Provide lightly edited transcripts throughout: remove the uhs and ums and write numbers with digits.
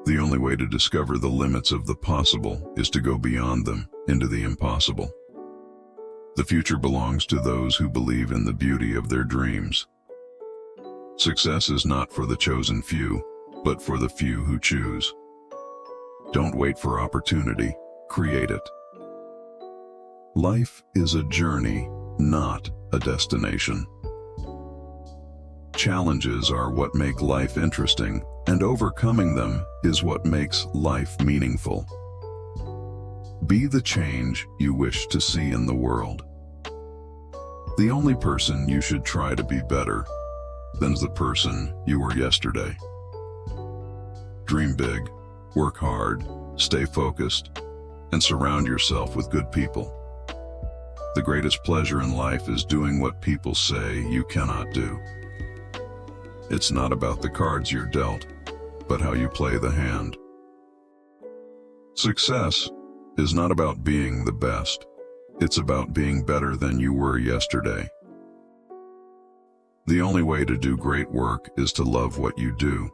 The only way to discover the limits of the possible is to go beyond them, into the impossible. The future belongs to those who believe in the beauty of their dreams. Success is not for the chosen few, but for the few who choose. Don't wait for opportunity, create it. Life is a journey, not a destination. Challenges are what make life interesting, and overcoming them is what makes life meaningful. Be the change you wish to see in the world. The only person you should try to be better than the person you were yesterday. Dream big, work hard, stay focused, and surround yourself with good people. The greatest pleasure in life is doing what people say you cannot do. It's not about the cards you're dealt, but how you play the hand. Success is not about being the best. It's about being better than you were yesterday. The only way to do great work is to love what you do.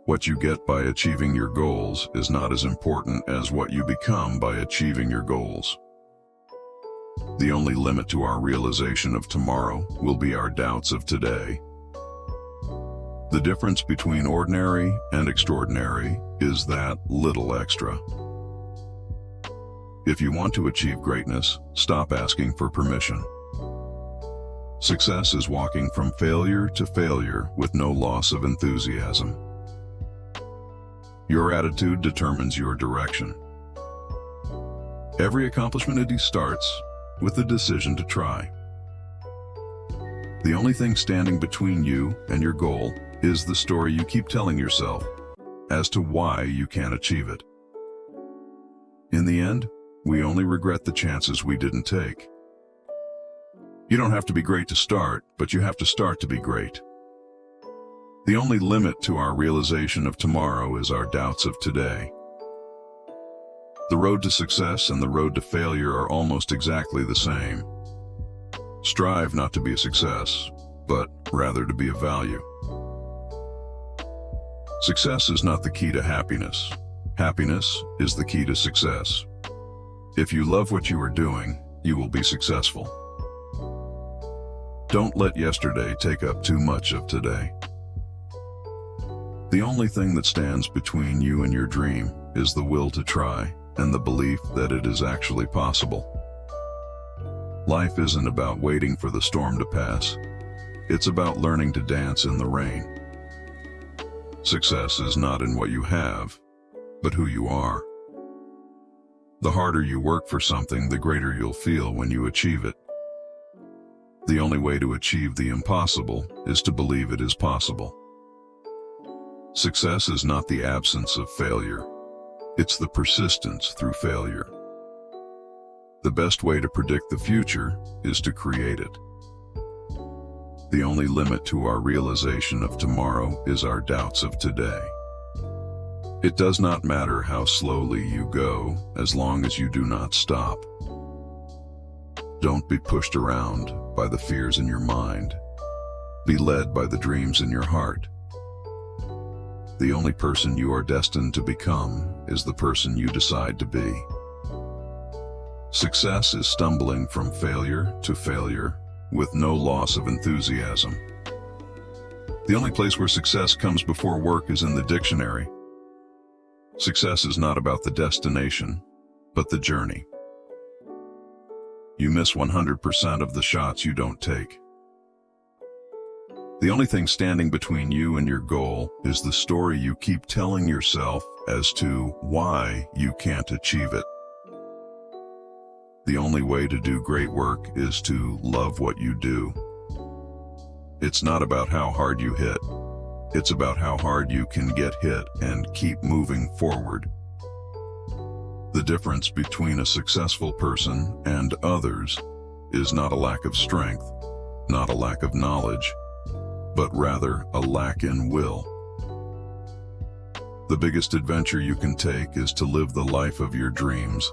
What you get by achieving your goals is not as important as what you become by achieving your goals. The only limit to our realization of tomorrow will be our doubts of today. The difference between ordinary and extraordinary is that little extra. If you want to achieve greatness, stop asking for permission. Success is walking from failure to failure with no loss of enthusiasm. Your attitude determines your direction. Every accomplishment starts with the decision to try. The only thing standing between you and your goal is the story you keep telling yourself as to why you can't achieve it. In the end, we only regret the chances we didn't take. You don't have to be great to start, but you have to start to be great. The only limit to our realization of tomorrow is our doubts of today. The road to success and the road to failure are almost exactly the same. Strive not to be a success, but rather to be of value. Success is not the key to happiness. Happiness is the key to success. If you love what you are doing, you will be successful. Don't let yesterday take up too much of today. The only thing that stands between you and your dream is the will to try and the belief that it is actually possible. Life isn't about waiting for the storm to pass. It's about learning to dance in the rain. Success is not in what you have, but who you are. The harder you work for something, the greater you'll feel when you achieve it. The only way to achieve the impossible is to believe it is possible. Success is not the absence of failure. It's the persistence through failure. The best way to predict the future is to create it. The only limit to our realization of tomorrow is our doubts of today. It does not matter how slowly you go, as long as you do not stop. Don't be pushed around by the fears in your mind. Be led by the dreams in your heart. The only person you are destined to become is the person you decide to be. Success is stumbling from failure to failure with no loss of enthusiasm. The only place where success comes before work is in the dictionary. Success is not about the destination, but the journey. You miss 100% of the shots you don't take. The only thing standing between you and your goal is the story you keep telling yourself as to why you can't achieve it. The only way to do great work is to love what you do. It's not about how hard you hit. It's about how hard you can get hit and keep moving forward. The difference between a successful person and others is not a lack of strength, not a lack of knowledge, but rather a lack in will. The biggest adventure you can take is to live the life of your dreams,